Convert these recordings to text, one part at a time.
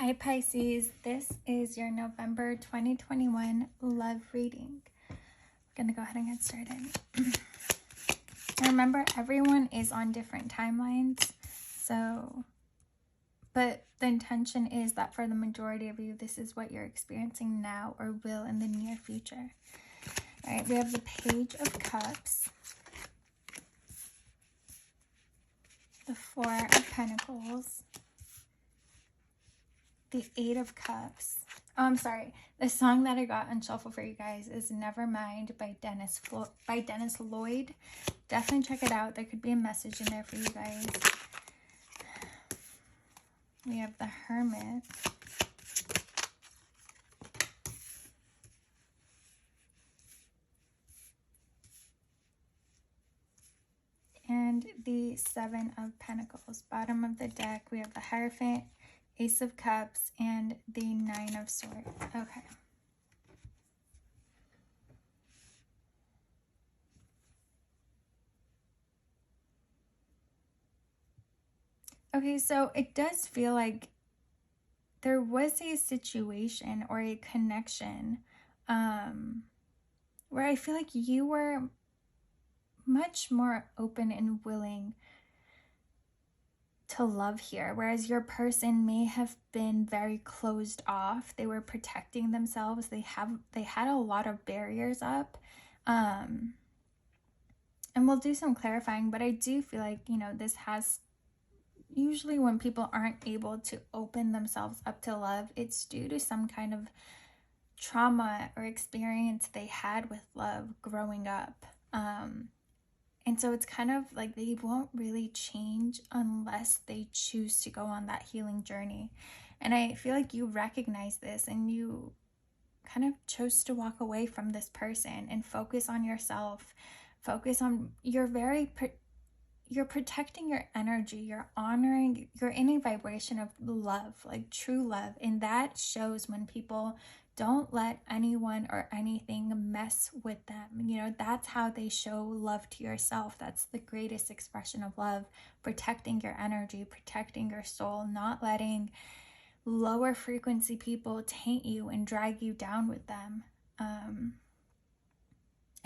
Hi Pisces, this is your November 2021 love reading. I'm gonna go ahead and get started. Remember, everyone is on different timelines, but the intention is that for the majority of you, this is what you're experiencing now or will in the near future. All right, we have the Page of Cups, the Four of Pentacles, the Eight of Cups. Oh, I'm sorry. The song that I got on shuffle for you guys is Nevermind by Dennis Lloyd. Definitely check it out. There could be a message in there for you guys. We have the Hermit. And the Seven of Pentacles. Bottom of the deck, we have the Hierophant, Ace of Cups, and the Nine of Swords. Okay. Okay, so it does feel like there was a situation or a connection where I feel like you were much more open and willing to love here, whereas your person may have been very closed off. They were protecting themselves. They had a lot of barriers up, and we'll do some clarifying, but I do feel like, you know, this has usually, when people aren't able to open themselves up to love, it's due to some kind of trauma or experience they had with love growing up. And so it's kind of like they won't really change unless they choose to go on that healing journey. And I feel like you recognize this and you kind of chose to walk away from this person and focus on yourself. Focus on you're protecting your energy, you're honoring, you're in a vibration of love, like true love. And that shows when people don't let anyone or anything mess with them. You know, that's how they show love to yourself. That's the greatest expression of love, protecting your energy, protecting your soul, not letting lower frequency people taint you and drag you down with them. And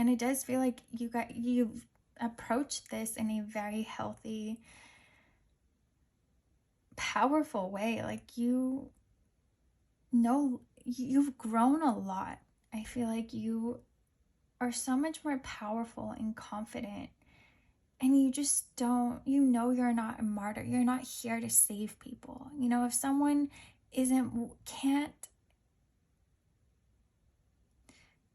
it does feel like you've approached this in a very healthy, powerful way. Like, you know, you've grown a lot. I feel like you are so much more powerful and confident, and you just don't, you know, you're not a martyr. You're not here to save people. You know, if someone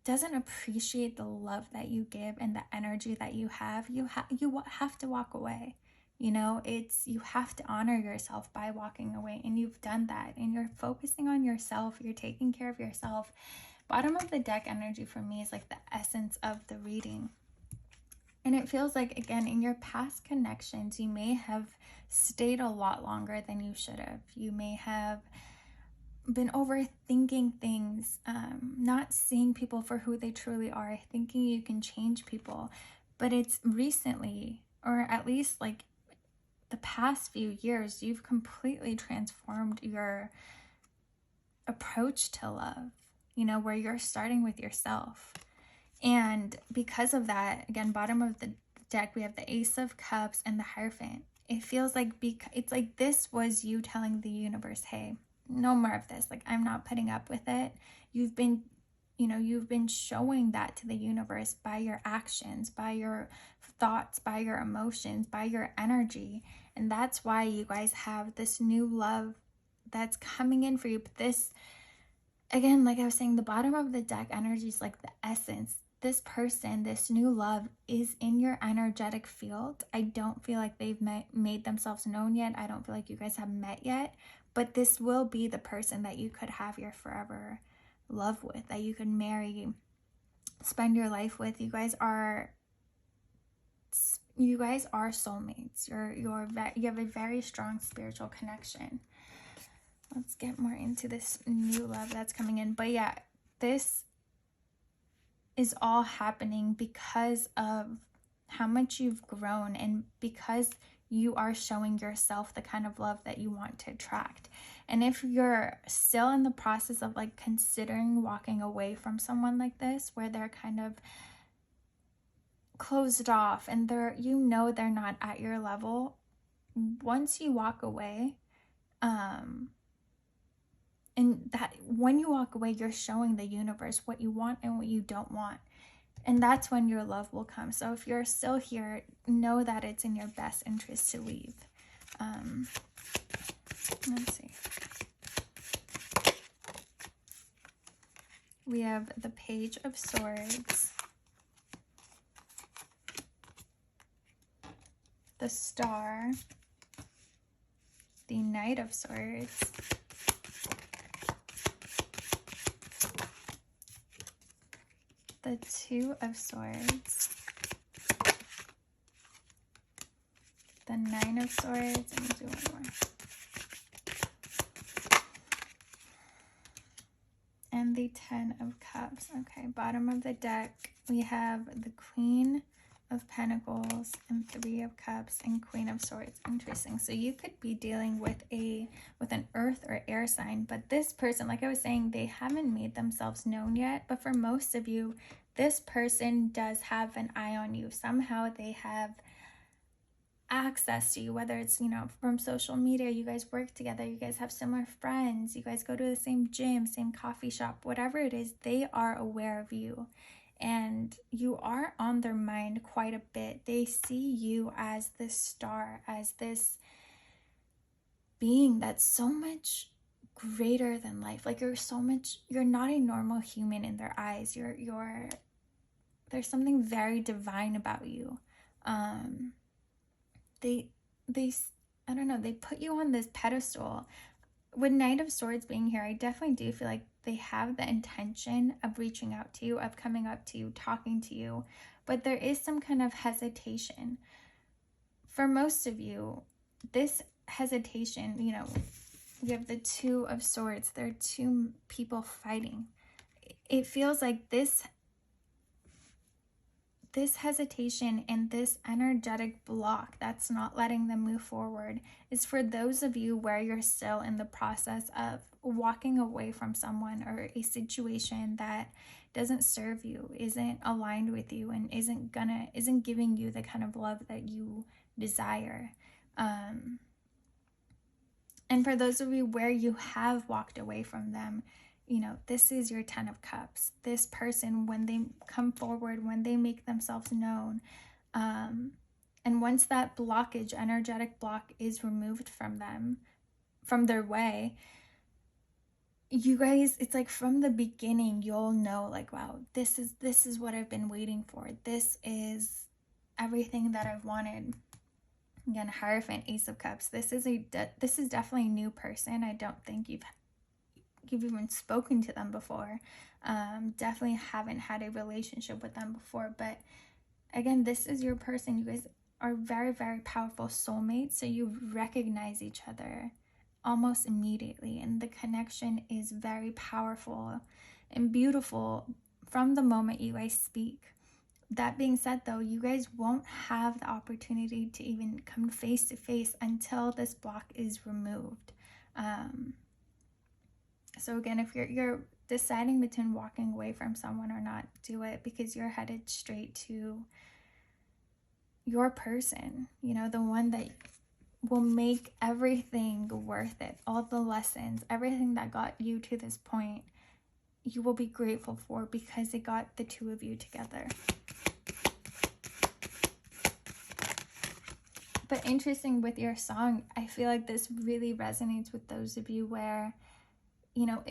doesn't appreciate the love that you give and the energy that you have, you have to walk away. You know, you have to honor yourself by walking away, and you've done that, and you're focusing on yourself. You're taking care of yourself. Bottom of the deck energy for me is like the essence of the reading. And it feels like, again, in your past connections, you may have stayed a lot longer than you should have. You may have been overthinking things, not seeing people for who they truly are, thinking you can change people. But it's recently, or at least like the past few years, you've completely transformed your approach to love, you know, where you're starting with yourself. And because of that, again, bottom of the deck, we have the Ace of Cups and the Hierophant. It feels like it's like this was you telling the universe, hey, no more of this. Like, I'm not putting up with it. You've been showing that to the universe by your actions, by your thoughts, by your emotions, by your energy. And that's why you guys have this new love that's coming in for you. But this, again, like I was saying, the bottom of the deck energy is like the essence. This person, this new love is in your energetic field. I don't feel like they've made themselves known yet. I don't feel like you guys have met yet. But this will be the person that you could have your forever love with, that you could marry, spend your life with. You guys are soulmates. You have a very strong spiritual connection. Let's get more into this new love that's coming in. But yeah, this is all happening because of how much you've grown, and because you are showing yourself the kind of love that you want to attract. And if you're still in the process of like considering walking away from someone like this, where they're kind of closed off and they're, you know, they're not at your level, once you walk away, and that when you walk away, you're showing the universe what you want and what you don't want. And that's when your love will come. So if you're still here, know that it's in your best interest to leave. Let's see. We have the Page of Swords, the Star, the Knight of Swords, the Two of Swords, the Nine of Swords, and do one more, and the Ten of Cups. Okay, bottom of the deck, we have the Queen of Pentacles and Three of Cups and Queen of Swords. Interesting. So you could be dealing with an earth or air sign, but this person, like I was saying, they haven't made themselves known yet. But for most of you, this person does have an eye on you. Somehow they have access to you, whether it's, you know, from social media, you guys work together, you guys have similar friends, you guys go to the same gym, same coffee shop, whatever it is, they are aware of you. And you are on their mind quite a bit. They see you as this star, as this being that's so much greater than life. Like you're not a normal human in their eyes. There's something very divine about you. They I don't know, they put you on this pedestal. With Knight of Swords being here, I definitely do feel like they have the intention of reaching out to you, of coming up to you, talking to you, but there is some kind of hesitation. For most of you, this hesitation, you know, we have the Two of Swords. There are two people fighting. It feels like this hesitation and this energetic block that's not letting them move forward is for those of you where you're still in the process of walking away from someone or a situation that doesn't serve you, isn't aligned with you, and isn't giving you the kind of love that you desire. And for those of you where you have walked away from them, you know, this is your Ten of Cups. This person, when they come forward, when they make themselves known, and once that blockage, energetic block, is removed from them, from their way, you guys, it's like from the beginning, you'll know, like, wow, this is what I've been waiting for. This is everything that I've wanted. Again, Hierophant, Ace of Cups. This is definitely a new person. I don't think you've even spoken to them before. Definitely haven't had a relationship with them before. But again, this is your person. You guys are very, very powerful soulmates. So you recognize each other almost immediately. And the connection is very powerful and beautiful from the moment you guys speak. That being said, though, you guys won't have the opportunity to even come face to face until this block is removed. So again, if you're deciding between walking away from someone or not, do it, because you're headed straight to your person, you know, the one that will make everything worth it. All the lessons, everything that got you to this point, you will be grateful for because it got the two of you together. But interesting with your song, I feel like this really resonates with those of you where, you know,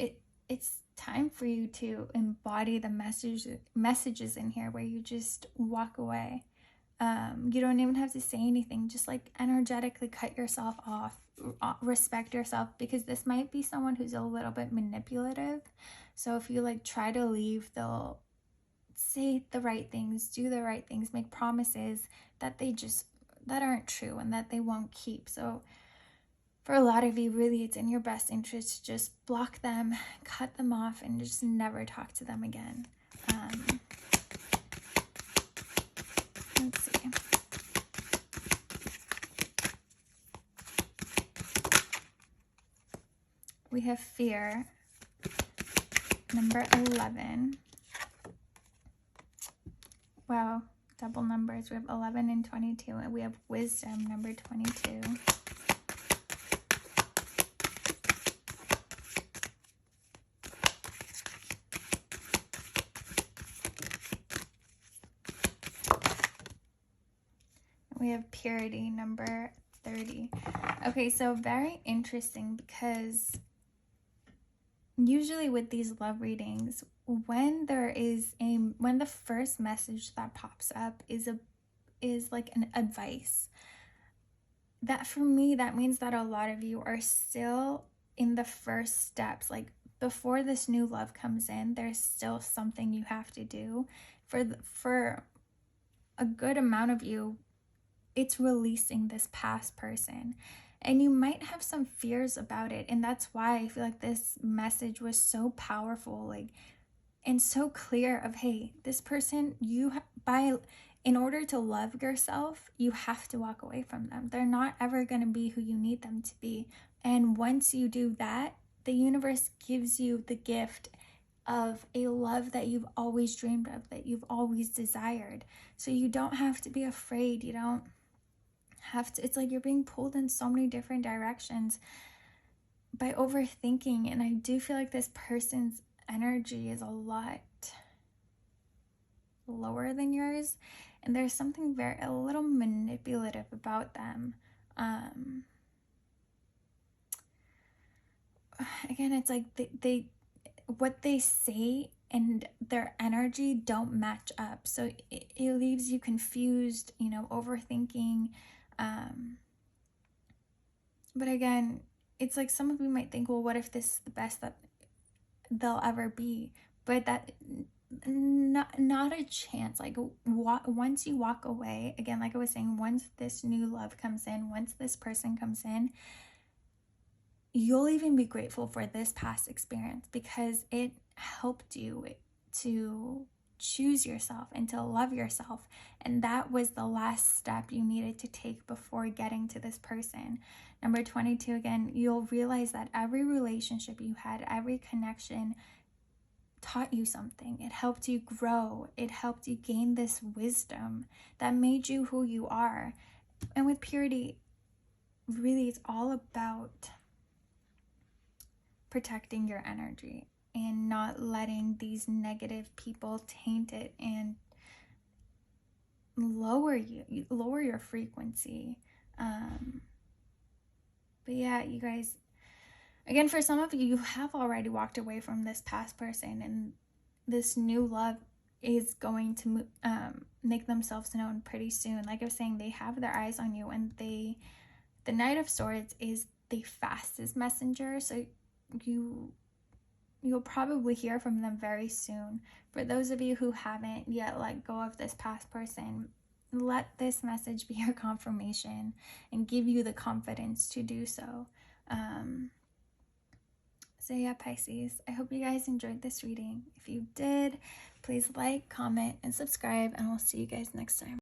it's time for you to embody the messages in here, where you just walk away. You don't even have to say anything. Just like energetically cut yourself off, respect yourself, because this might be someone who's a little bit manipulative. So if you like try to leave, they'll say the right things, do the right things, make promises that aren't true and that they won't keep. So for a lot of you, really, it's in your best interest to just block them, cut them off, and just never talk to them again. Let's see. We have fear, number 11. Wow, double numbers. We have 11 and 22. And we have wisdom, number 22. We have purity, number 30. Okay, so very interesting, because usually with these love readings, when the first message that pops up is like an advice, that for me, that means that a lot of you are still in the first steps. Like, before this new love comes in, there's still something you have to do. For a good amount of you, it's releasing this past person, and you might have some fears about it. And that's why I feel like this message was so powerful, like, and so clear of, hey, this person, in order to love yourself, you have to walk away from them. They're not ever going to be who you need them to be. And once you do that, the universe gives you the gift of a love that you've always dreamed of, that you've always desired. So you don't have to be afraid. You don't have to, it's like you're being pulled in so many different directions by overthinking. And I do feel like this person's energy is a lot lower than yours, and there's something a little manipulative about them. Again, it's like they what they say and their energy don't match up, so it leaves you confused, overthinking. But again, it's like some of you might think, well, what if this is the best that they'll ever be? But that, not a chance. Like, once you walk away, again, like I was saying, once this new love comes in, once this person comes in, you'll even be grateful for this past experience, because it helped you to choose yourself and to love yourself. And that was the last step you needed to take before getting to this person. Number 22, again, you'll realize that every relationship you had, every connection taught you something. It helped you grow. It helped you gain this wisdom that made you who you are. And with purity, really, it's all about protecting your energy and not letting these negative people taint it and lower your frequency. But yeah, you guys, again, for some of you, you have already walked away from this past person, and this new love is going to make themselves known pretty soon. Like I was saying, they have their eyes on you, and the Knight of Swords is the fastest messenger, so you'll probably hear from them very soon. For those of you who haven't yet let go of this past person, let this message be your confirmation and give you the confidence to do so. So yeah, Pisces, I hope you guys enjoyed this reading. If you did, please like, comment, and subscribe, and we'll see you guys next time.